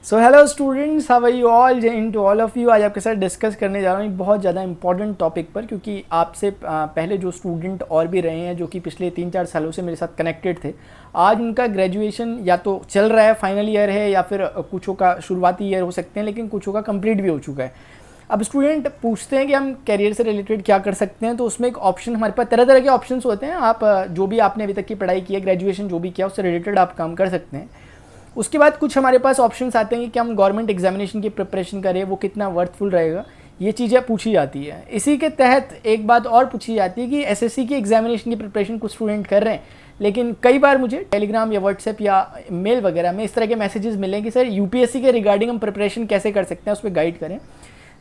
So hello students, how are you all, Jai Hind to all of you. आज आपके साथ discuss करने जा रहा हूँ एक बहुत ज़्यादा इंपॉर्टेंट टॉपिक पर, क्योंकि आपसे पहले जो स्टूडेंट और भी रहे हैं जो कि पिछले 3-4 सालों से मेरे साथ कनेक्टेड थे, आज उनका ग्रेजुएशन या तो चल रहा है, फाइनल ईयर है, या फिर कुछों का शुरुआती ईयर हो सकते हैं, लेकिन कुछों का कंप्लीट भी हो चुका है। अब स्टूडेंट पूछते हैं कि हम करियर से रिलेटेड क्या कर सकते हैं, तो उसमें एक ऑप्शन हमारे पास तरह तरह के ऑप्शंस होते हैं। आप जो भी आपने अभी तक की पढ़ाई की है, ग्रेजुएशन जो भी किया, उससे रिलेटेड आप काम कर सकते हैं। उसके बाद कुछ हमारे पास ऑप्शंस आते हैं कि हम गवर्नमेंट एग्जामिनेशन की प्रिपरेशन करें, वो कितना वर्थफुल रहेगा, ये चीज़ें पूछी जाती है। इसी के तहत एक बात और पूछी जाती है कि एसएससी की एग्जामिनेशन की प्रिपरेशन कुछ स्टूडेंट कर रहे हैं, लेकिन कई बार मुझे टेलीग्राम या व्हाट्सएप या मेल वगैरह में इस तरह के मैसेजेस मिले कि सर यूपीएससी के रिगार्डिंग हम प्रिपरेशन कैसे कर सकते हैं, उस पर गाइड करें।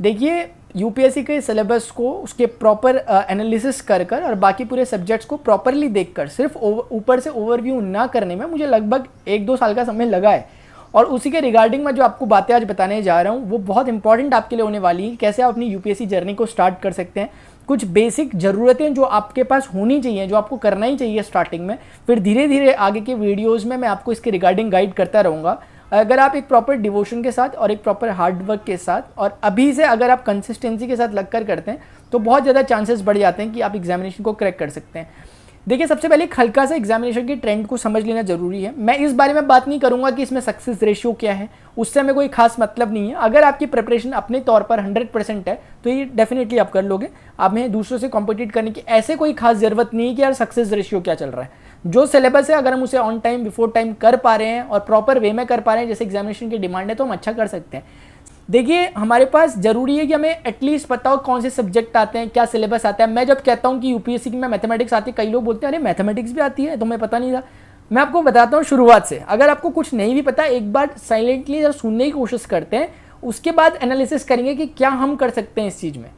देखिए, यूपीएससी के सिलेबस को उसके प्रॉपर एनालिसिस कर कर और बाकी पूरे सब्जेक्ट्स को प्रॉपरली देखकर सिर्फ ऊपर से ओवरव्यू ना करने में मुझे लगभग 1-2 साल का समय लगा है। और उसी के रिगार्डिंग में जो आपको बातें आज बताने जा रहा हूँ वो बहुत इंपॉर्टेंट आपके लिए होने वाली है। कैसे आप अपनी यूपीएससी जर्नी को स्टार्ट कर सकते हैं, कुछ बेसिक ज़रूरतें जो आपके पास होनी चाहिए, जो आपको करना ही चाहिए स्टार्टिंग में, फिर धीरे धीरे आगे के वीडियोज़ में मैं आपको इसके रिगार्डिंग गाइड करता रहूँगा। अगर आप एक प्रॉपर डिवोशन के साथ और एक प्रॉपर हार्डवर्क के साथ और अभी से अगर आप कंसिस्टेंसी के साथ लगकर करते हैं तो बहुत ज़्यादा चांसेस बढ़ जाते हैं कि आप एग्जामिनेशन को क्रैक कर सकते हैं। देखिए, सबसे पहले एक हल्का सा एग्जामिनेशन के ट्रेंड को समझ लेना जरूरी है। मैं इस बारे में बात नहीं करूंगा कि इसमें सक्सेस रेशियो क्या है, उससे हमें कोई खास मतलब नहीं है। अगर आपकी प्रिपरेशन अपने तौर पर 100% है तो ये डेफिनेटली आप कर लोगे। आप में दूसरों से कॉम्पिटिट करने की ऐसे कोई खास ज़रूरत नहीं है कि यार सक्सेस रेशियो क्या चल रहा है। जो सिलेबस है, अगर हम उसे ऑन टाइम बिफोर टाइम कर पा रहे हैं और प्रॉपर वे में कर पा रहे हैं जैसे एग्जामिनेशन की डिमांड है, तो हम अच्छा कर सकते हैं। देखिए, हमारे पास जरूरी है कि हमें एटलीस्ट पता हो कौन से सब्जेक्ट आते हैं, क्या सिलेबस आता है। मैं जब कहता हूं कि यूपीएससी में मैथमेटिक्स आती है, कई लोग बोलते हैं अरे मैथमेटिक्स भी आती है, तो मैं पता नहीं था। मैं आपको बताता हूं शुरुआत से। अगर आपको कुछ नहीं भी पता, एक बार साइलेंटली जब सुनने की कोशिश करते हैं, उसके बाद एनालिसिस करेंगे कि क्या हम कर सकते हैं इस चीज़ में।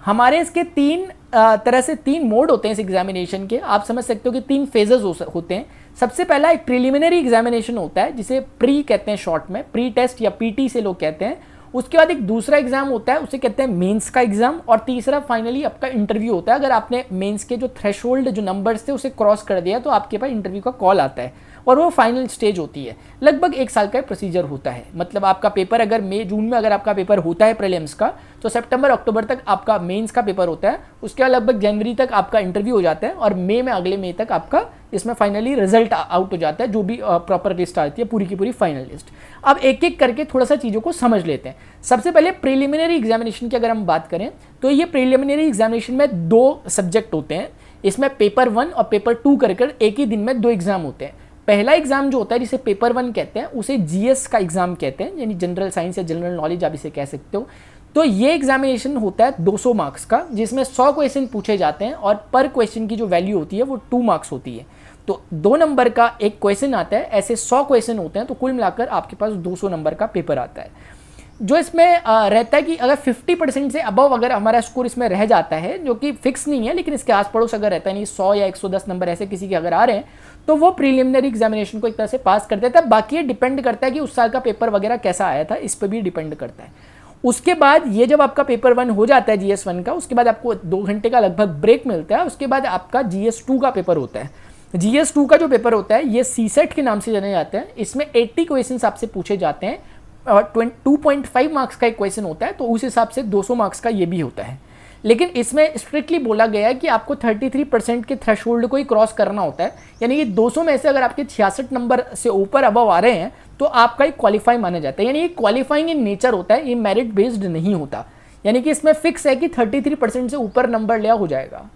हमारे इसके तीन मोड होते हैं इस एग्जामिनेशन के। आप समझ सकते हो कि 3 फेजेस होते हैं। सबसे पहला एक प्रिलिमिनरी एग्जामिनेशन होता है, जिसे प्री कहते हैं शॉर्ट में, प्री टेस्ट या पीटी से लोग कहते हैं। उसके बाद एक दूसरा एग्जाम होता है, उसे कहते हैं मेंस का एग्जाम। और तीसरा फाइनली आपका इंटरव्यू होता है। अगर आपने मेंस के जो थ्रेशोल्ड जो नंबर्स थे उसे क्रॉस कर दिया तो आपके पास इंटरव्यू का कॉल आता है और वो फाइनल स्टेज होती है। लगभग 1 साल का प्रोसीजर होता है। मतलब आपका पेपर अगर मई जून में अगर आपका पेपर होता है प्रीलिम्स का, तो सितंबर अक्टूबर तक आपका मेंस का पेपर होता है। उसके बाद लगभग जनवरी तक आपका इंटरव्यू हो जाता है और अगले मई तक आपका इसमें फाइनली रिजल्ट आउट हो जाता है, जो भी प्रॉपर लिस्ट आती है, पूरी की पूरी फाइनल लिस्ट। अब एक एक करके थोड़ा सा चीज़ों को समझ लेते हैं। सबसे पहले प्रीलिमिनरी एग्जामिनेशन की अगर हम बात करें तो ये प्रीलिमिनरी एग्जामिनेशन में 2 सब्जेक्ट होते हैं। इसमें पेपर 1 और पेपर 2 कर एक ही दिन में 2 एग्जाम होते हैं। पहला एग्जाम जो होता है जिसे पेपर 1 कहते हैं, उसे जीएस का एग्जाम कहते हैं, यानी जनरल साइंस या जनरल नॉलेज आप इसे कह सकते हो। तो ये एग्जामिनेशन होता है 200 मार्क्स का, जिसमें 100 क्वेश्चन पूछे जाते हैं और पर क्वेश्चन की जो वैल्यू होती है वो 2 मार्क्स होती है। तो 2 नंबर का एक क्वेश्चन आता है, ऐसे 100 क्वेश्चन होते हैं, तो कुल मिलाकर आपके पास 200 नंबर का पेपर आता है। जो इसमें रहता है कि अगर 50% से अबव अगर हमारा स्कोर इसमें रह जाता है, जो कि फिक्स नहीं है लेकिन इसके आस पड़ोस अगर रहता है, नहीं 100 या 110 नंबर ऐसे किसी के अगर आ रहे हैं, तो वो प्रीलिमिनरी एग्जामिनेशन को एक तरह से पास कर देता है। बाकी ये डिपेंड करता है कि उस साल का पेपर वगैरह कैसा आया था, इस पर भी डिपेंड करता है। उसके बाद ये जब आपका पेपर 1 हो जाता है जीएस 1 का, उसके बाद आपको 2 घंटे का लगभग ब्रेक मिलता है। उसके बाद आपका जीएस 2 का पेपर होता है। जीएस 2 का जो पेपर होता है ये सीसेट के नाम से जाने जाते हैं। इसमें 80 क्वेश्चन आपसे पूछे जाते हैं और 2.5 मार्क्स का एक क्वेश्चन होता है, तो उस हिसाब से 200 मार्क्स का ये भी होता है। लेकिन इसमें स्ट्रिक्टली बोला गया है कि आपको 33% के थ्रेशोल्ड को ही क्रॉस करना होता है। यानी कि 200 में से अगर आपके 66 नंबर से ऊपर अबव आ रहे हैं तो आपका एक क्वालिफाई माना जाता है। यानी ये क्वालिफाइंग इन नेचर होता है, ये मेरिट बेस्ड नहीं होता। यानी कि इसमें फिक्स है कि 33% से ऊपर नंबर लिया हो जाएगा।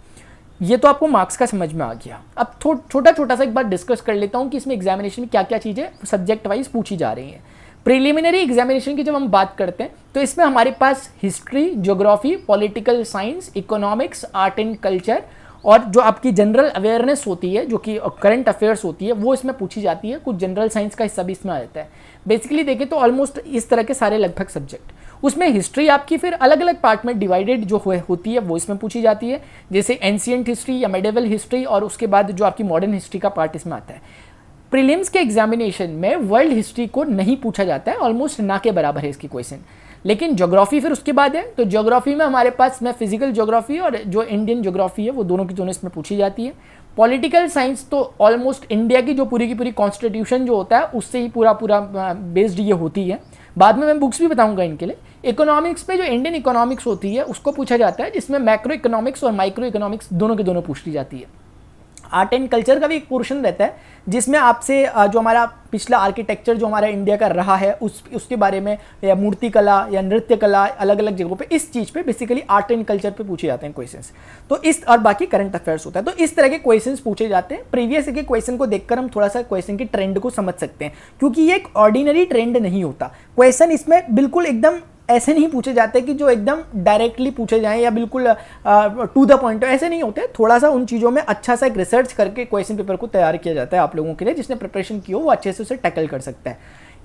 ये तो आपको मार्क्स का समझ में आ गया। अब छोटा छोटा सा एक बार डिस्कस कर लेता हूँ कि इसमें एग्जामिनेशन में क्या क्या चीज़ें सब्जेक्ट वाइज पूछी जा रही हैं। प्रीलिमिनरी एग्जामिनेशन की जब हम बात करते हैं तो इसमें हमारे पास history, geography, political science, economics, art and culture और जो आपकी जनरल अवेयरनेस होती है, जो कि करंट अफेयर्स होती है, वो इसमें पूछी जाती है। कुछ जनरल साइंस का हिस्सा भी इसमें आ जाता है। बेसिकली देखें तो ऑलमोस्ट इस तरह के सारे लगभग सब्जेक्ट। उसमें हिस्ट्री आपकी फिर अलग अलग पार्ट में डिवाइडेड जो होती है वो इसमें पूछी जाती है, जैसे एंशिएंट हिस्ट्री या मेडिवल हिस्ट्री, और उसके बाद जो आपकी मॉडर्न हिस्ट्री का पार्ट इसमें आता है। प्रीलिम्स के एग्जामिनेशन में वर्ल्ड हिस्ट्री को नहीं पूछा जाता है, ऑलमोस्ट ना के बराबर है इसकी क्वेश्चन। लेकिन ज्योग्राफी फिर उसके बाद है। तो ज्योग्राफी में हमारे पास में फिजिकल ज्योग्राफी और जो इंडियन ज्योग्राफी है वो दोनों की दोनों इसमें पूछी जाती है। पॉलिटिकल साइंस तो ऑलमोस्ट इंडिया की जो पूरी की पूरी कॉन्स्टिट्यूशन जो होता है उससे ही पूरा बेस्ड ये होती है। बाद में मैं बुक्स भी बताऊंगा इनके लिए। इकोनॉमिक्स पे जो इंडियन इकोनॉमिक्स होती है उसको पूछा जाता है, जिसमें मैक्रो इकोनॉमिक्स और माइक्रो इकोनॉमिक्स दोनों के दोनों पूछ ली जाती है। आर्ट एंड कल्चर का भी एक पोर्शन रहता है जिसमें आपसे जो हमारा पिछला आर्किटेक्चर जो हमारा इंडिया का रहा है उसके बारे में, या मूर्ति कला या नृत्य कला, अलग अलग जगहों पे इस चीज़ पे बेसिकली आर्ट एंड कल्चर पे पूछे जाते हैं क्वेश्चंस। तो इस और बाकी करंट अफेयर्स होता है, तो इस तरह के क्वेश्चंस पूछे जाते हैं। प्रीवियस के क्वेश्चन को देखकर हम थोड़ा सा क्वेश्चन की ट्रेंड को समझ सकते हैं, क्योंकि ये एक ऑर्डिनरी ट्रेंड नहीं होता। क्वेश्चन इसमें बिल्कुल एकदम ऐसे नहीं पूछे जाते कि जो एकदम डायरेक्टली पूछे जाएं या बिल्कुल टू द पॉइंट, ऐसे नहीं होते। थोड़ा सा उन चीज़ों में अच्छा सा एक रिसर्च करके क्वेश्चन पेपर को तैयार किया जाता है आप लोगों के लिए, जिसने प्रिपरेशन की हो वो अच्छे से उसे टैकल कर सकता है।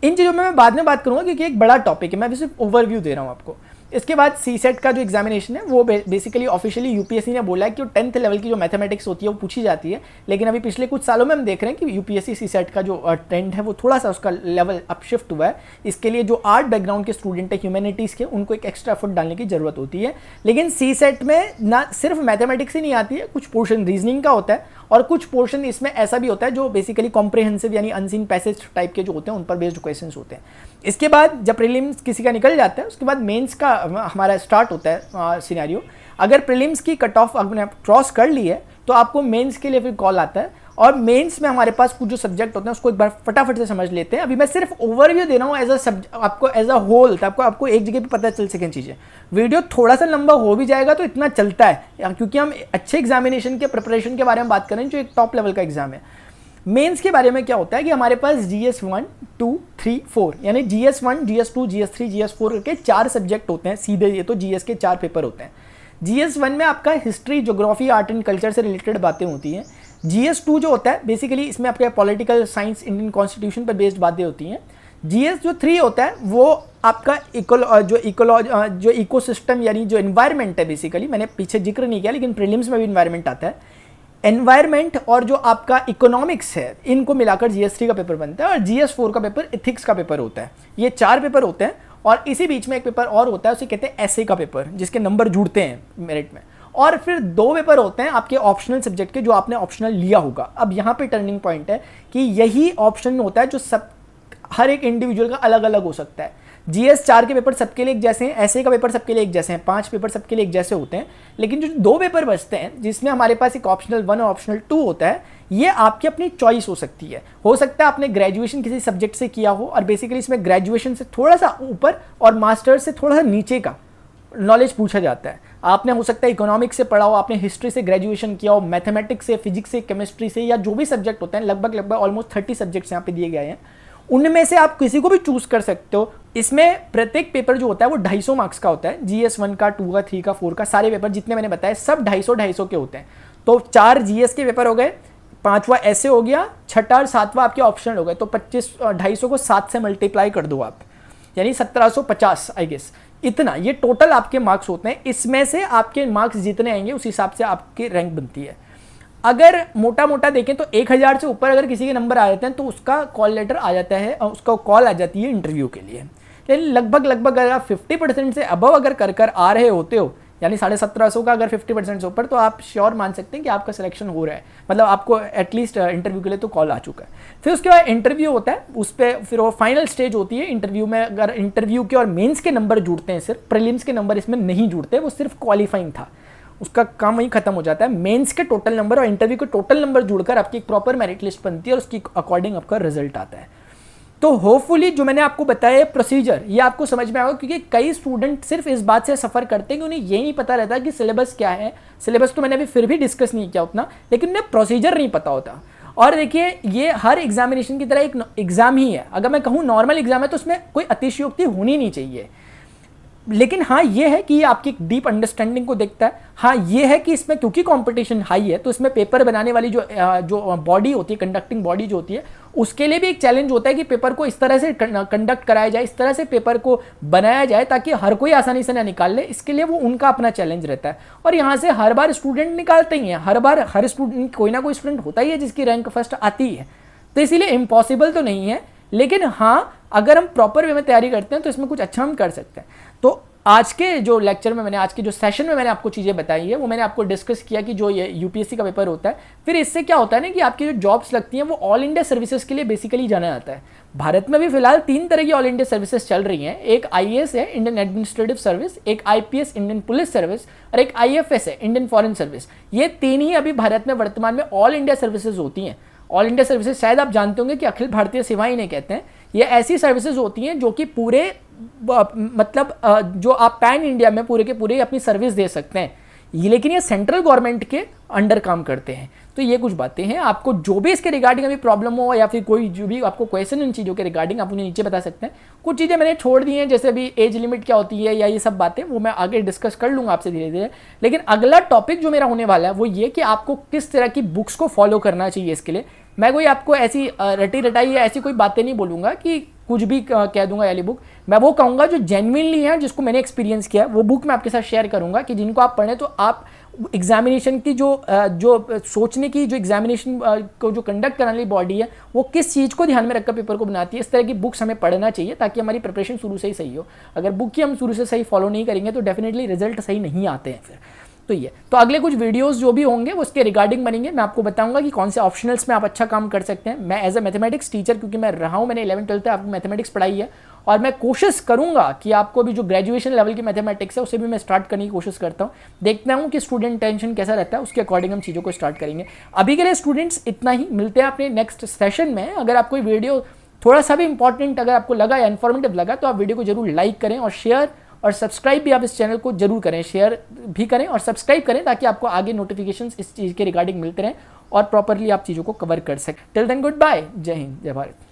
इन चीज़ों में मैं बाद में बात करूँगा क्योंकि एक बड़ा टॉपिक है, मैं अभी सिर्फ ओवरव्यू दे रहा हूँ आपको। इसके बाद सीसेट का जो एग्जामिनेशन है वो बेसिकली ऑफिशियली यूपीएससी ने बोला है कि 10th लेवल की जो मैथमेटिक्स होती है वो पूछी जाती है, लेकिन अभी पिछले कुछ सालों में हम देख रहे हैं कि यूपीएससी सीसेट का जो ट्रेंड है वो थोड़ा सा उसका लेवल अप शिफ्ट हुआ है। इसके लिए जो आर्ट बैकग्राउंड के स्टूडेंट है, ह्यूमैनिटीज़ के, उनको एक एक्स्ट्रा एफर्ट डालने की जरूरत होती है। लेकिन सीसेट में ना सिर्फ मैथमेटिक्स ही नहीं आती है, कुछ पोर्शन रीजनिंग का होता है और कुछ पोर्शन इसमें ऐसा भी होता है जो बेसिकली कॉम्प्रिहेंसिव यानी अनसीन पैसेज टाइप के जो होते हैं उन पर बेस्ड क्वेश्चंस होते हैं। इसके बाद जब प्रीलिम्स किसी का निकल जाता है उसके बाद मेंस का हमारा स्टार्ट होता है सिनेरियो। अगर प्रीलिम्स की कट ऑफ आपने क्रॉस कर ली है तो आपको मेंस के लिए फिर कॉल आता है, और मेंस में हमारे पास कुछ जो सब्जेक्ट होते हैं उसको एक बार फटाफट से समझ लेते हैं। अभी मैं सिर्फ ओवरव्यू दे रहा हूँ एज अ सब्जेक्ट, आपको एज अ होल, तो आपको एक जगह पे पता चल सकें चीज़ें। वीडियो थोड़ा सा लंबा हो भी जाएगा तो इतना चलता है, क्योंकि हम अच्छे एग्जामिनेशन के प्रिपरेशन के बारे में बात करें जो एक टॉप लेवल का एग्जाम है। मेंस के बारे में क्या होता है कि हमारे पास GS 1, 2, 3, 4 यानी GS 1, GS 2, GS 3, GS 4 करके 4 सब्जेक्ट होते हैं सीधे। ये तो GS के 4 पेपर होते हैं। GS 1 में आपका history, geography, art and culture से रिलेटेड बातें होती हैं। GS 2 जो होता है बेसिकली इसमें आपके पॉलिटिकल साइंस, इंडियन कॉन्स्टिट्यूशन पर बेस्ड बातें होती हैं। GS जो 3 होता है वो आपका जो इकोसिस्टम यानी जो एनवायरनमेंट है, बेसिकली मैंने पीछे जिक्र नहीं किया लेकिन प्रीलिम्स में भी एनवायरनमेंट आता है। एनवायरनमेंट और जो आपका इकोनॉमिक्स है, इनको मिलाकर GS 3 का पेपर बनता है, और GS 4 का पेपर इथिक्स का पेपर होता है। ये 4 पेपर होते हैं और इसी बीच में एक पेपर और होता है, उसे कहते हैं एसए का पेपर, जिसके नंबर जुड़ते हैं मेरिट में। और फिर 2 पेपर होते हैं आपके ऑप्शनल सब्जेक्ट के, जो आपने ऑप्शनल लिया होगा। अब यहाँ पे टर्निंग पॉइंट है कि यही ऑप्शन होता है जो सब हर एक इंडिविजुअल का अलग अलग हो सकता है। GS 4 के पेपर सबके लिए एक जैसे हैं, एसए का पेपर सबके लिए एक जैसे हैं, 5 पेपर सबके लिए एक जैसे होते हैं। लेकिन जो 2 पेपर बचते हैं जिसमें हमारे पास एक ऑप्शनल 1 और ऑप्शनल 2 होता है, ये आपकी अपनी चॉइस हो सकती है। हो सकता है आपने ग्रेजुएशन किसी सब्जेक्ट से किया हो और बेसिकली इसमें ग्रेजुएशन से थोड़ा सा ऊपर और मास्टर्स से थोड़ा सा नीचे का नॉलेज पूछा जाता है। आपने हो सकता है इकोनॉमिक्स से पढ़ा हो, आपने हिस्ट्री से ग्रेजुएशन किया हो, मैथमेटिक्स से, फिजिक्स से, केमिस्ट्री से, या जो भी सब्जेक्ट होते हैं, लगभग ऑलमोस्ट 30 सब्जेक्ट्स यहाँ पे दिए गए हैं, उनमें से आप किसी को भी चूज कर सकते हो। इसमें प्रत्येक पेपर जो होता है वो 250 मार्क्स का होता है। GS 1 का, 2 का, 3 का, 4 का, सारे पेपर जितने मैंने बताए सब 250 के होते हैं। तो 4 GS के पेपर हो गए, 5वां ऐसे हो गया, 6ठा और 7वां आपके ऑप्शनल हो गए। तो 250 को 7 से मल्टीप्लाई कर दो आप, यानी 1750 आई गेस, इतना ये टोटल आपके मार्क्स होते हैं। इसमें से आपके मार्क्स जितने आएंगे उस हिसाब से आपकी रैंक बनती है। अगर मोटा मोटा देखें तो 1000 से ऊपर अगर किसी के नंबर आ जाते हैं तो उसका कॉल लेटर आ जाता है, उसका कॉल आ जाती है इंटरव्यू के लिए। लेकिन लगभग अगर आप 50% से अबव अगर कर आ रहे होते हो, यानी 1750 का अगर 50% से ऊपर, तो आप श्योर मान सकते हैं कि आपका सिलेक्शन हो रहा है, मतलब आपको एटलीस्ट इंटरव्यू के लिए तो कॉल आ चुका है। फिर उसके बाद इंटरव्यू होता है, उस पर फिर वो फाइनल स्टेज होती है। इंटरव्यू में अगर इंटरव्यू के और मेंस के नंबर जुड़ते हैं, सिर्फ प्रीलिम्स के नंबर इसमें नहीं जुड़ते, वो सिर्फ क्वालिफाइंग था, उसका काम वहीं खत्म हो जाता है। मेंस के टोटल नंबर और इंटरव्यू के टोटल नंबर जुड़कर आपकी एक प्रॉपर मेरिट लिस्ट बनती है और उसकी अकॉर्डिंग आपका रिजल्ट आता है। तो होपफुली जो मैंने आपको बताया प्रोसीजर, ये आपको समझ में आएगा, क्योंकि कई स्टूडेंट सिर्फ इस बात से सफ़र करते हैं कि उन्हें ये नहीं पता रहता कि सिलेबस क्या है। सिलेबस तो मैंने अभी फिर भी डिस्कस नहीं किया उतना, लेकिन उन्हें प्रोसीजर नहीं पता होता। और देखिए, ये हर एग्जामिनेशन की तरह एक एग्जाम ही है। अगर मैं कहूँ नॉर्मल एग्जाम है तो उसमें कोई अतिशयोक्ति होनी नहीं चाहिए, लेकिन हाँ ये है कि ये आपकी डीप अंडरस्टैंडिंग को देखता है। हाँ ये है कि इसमें क्योंकि कंपटीशन हाई है तो इसमें पेपर बनाने वाली जो बॉडी होती है, कंडक्टिंग बॉडी जो होती है, उसके लिए भी एक चैलेंज होता है कि पेपर को इस तरह से कंडक्ट कराया जाए, इस तरह से पेपर को बनाया जाए ताकि हर कोई आसानी से ना निकाल ले। इसके लिए वो उनका अपना चैलेंज रहता है। और यहाँ से हर बार स्टूडेंट निकालते ही हैं, हर बार हर स्टूडेंट, कोई ना कोई स्टूडेंट होता ही है जिसकी रैंक फर्स्ट आती है। तो इसीलिए इम्पॉसिबल तो नहीं है, लेकिन हाँ अगर हम प्रॉपर वे में तैयारी करते हैं तो इसमें कुछ अच्छा हम कर सकते हैं। तो आज के जो लेक्चर में मैंने, आज के जो सेशन में मैंने आपको चीज़ें बताई है वो मैंने आपको डिस्कस किया कि जो ये यूपीएससी का पेपर होता है, फिर इससे क्या होता है ना कि आपकी जो जॉब्स लगती हैं वो ऑल इंडिया सर्विसेज के लिए बेसिकली जाना जाता है। भारत में भी फिलहाल 3 तरह की ऑल इंडिया सर्विसेज चल रही हैं। एक आईएएस है, इंडियन एडमिनिस्ट्रेटिव सर्विस, एक आईपीएस, इंडियन पुलिस सर्विस, और एक आईएफएस है, इंडियन फॉरेन सर्विस। ये 3 ही अभी भारत में वर्तमान में ऑल इंडिया सर्विसेज होती हैं। ऑल इंडिया सर्विसेज शायद आप जानते होंगे कि अखिल भारतीय सेवाएं इन्हें कहते हैं। ये ऐसी सर्विसेज होती हैं जो कि पूरे मतलब जो आप पैन इंडिया में पूरे के पूरे अपनी सर्विस दे सकते हैं, लेकिन ये सेंट्रल गवर्नमेंट के अंडर काम करते हैं। तो ये कुछ बातें हैं। आपको जो भी इसके रिगार्डिंग अभी प्रॉब्लम हो या फिर कोई जो भी आपको क्वेश्चन इन चीज़ों के रिगार्डिंग आप मुझे नीचे बता सकते हैं। कुछ चीज़ें मैंने छोड़ दी हैं, जैसे अभी एज लिमिट क्या होती है या ये सब बातें, वो मैं आगे डिस्कस कर लूँगा आपसे धीरे धीरे। लेकिन अगला टॉपिक जो मेरा होने वाला है वो ये कि आपको किस तरह की बुक्स को फॉलो करना चाहिए। इसके लिए मैं कोई आपको ऐसी रटी रटाई या ऐसी कोई बातें नहीं बोलूँगा कि कुछ भी कह दूंगा वाली बुक। मैं वो कहूँगा जो जेन्युइनली है, जिसको मैंने एक्सपीरियंस किया है, वो बुक मैं आपके साथ शेयर करूँगा कि जिनको आप पढ़ें तो आप एग्जामिनेशन की जो सोचने की, जो एग्जामिनेशन को जो कंडक्ट करने वाली बॉडी है, वो किस चीज़ को ध्यान में रखकर पेपर को बनाती है। इस तरह की बुक्स हमें पढ़ना चाहिए ताकि हमारी प्रिपरेशन शुरू से ही सही हो। अगर बुक की हम शुरू से सही फॉलो नहीं करेंगे तो डेफिनेटली रिजल्ट सही नहीं आते हैं फिर। तो ये तो अगले कुछ वीडियोस जो भी होंगे वो उसके रिगार्डिंग बनेंगे। मैं आपको बताऊंगा कि कौन से ऑप्शनल्स में आप अच्छा काम कर सकते हैं। मैं एज अ मैथमेटिक्स टीचर, क्योंकि मैं रहा हूँ, मैंने 11th-12th तक आपको मैथमेटिक्स पढ़ाई है, और मैं कोशिश करूंगा कि आपको भी जो ग्रेजुएशन लेवल की मैथमेटिक्स है उसे भी मैं स्टार्ट करने की कोशिश करता हूँ। देखता हूँ कि स्टूडेंट टेंशन कैसा रहता है, उसके अकॉर्डिंग हम चीज़ों को स्टार्ट करेंगे। अभी के लिए स्टूडेंट्स इतना ही, मिलते हैं अपने नेक्स्ट सेशन में। अगर आपको वीडियो थोड़ा सा भी इंपॉर्टेंट अगर आपको लगा या इन्फॉर्मेटिव लगा तो आप वीडियो को जरूर लाइक करें और शेयर और सब्सक्राइब भी आप इस चैनल को जरूर करें, शेयर भी करें और सब्सक्राइब करें ताकि आपको आगे नोटिफिकेशंस इस चीज़ के रिगार्डिंग मिलते रहें और प्रॉपरली आप चीज़ों को कवर कर सकें। टिल देन गुड बाय, जय हिंद, जय भारत।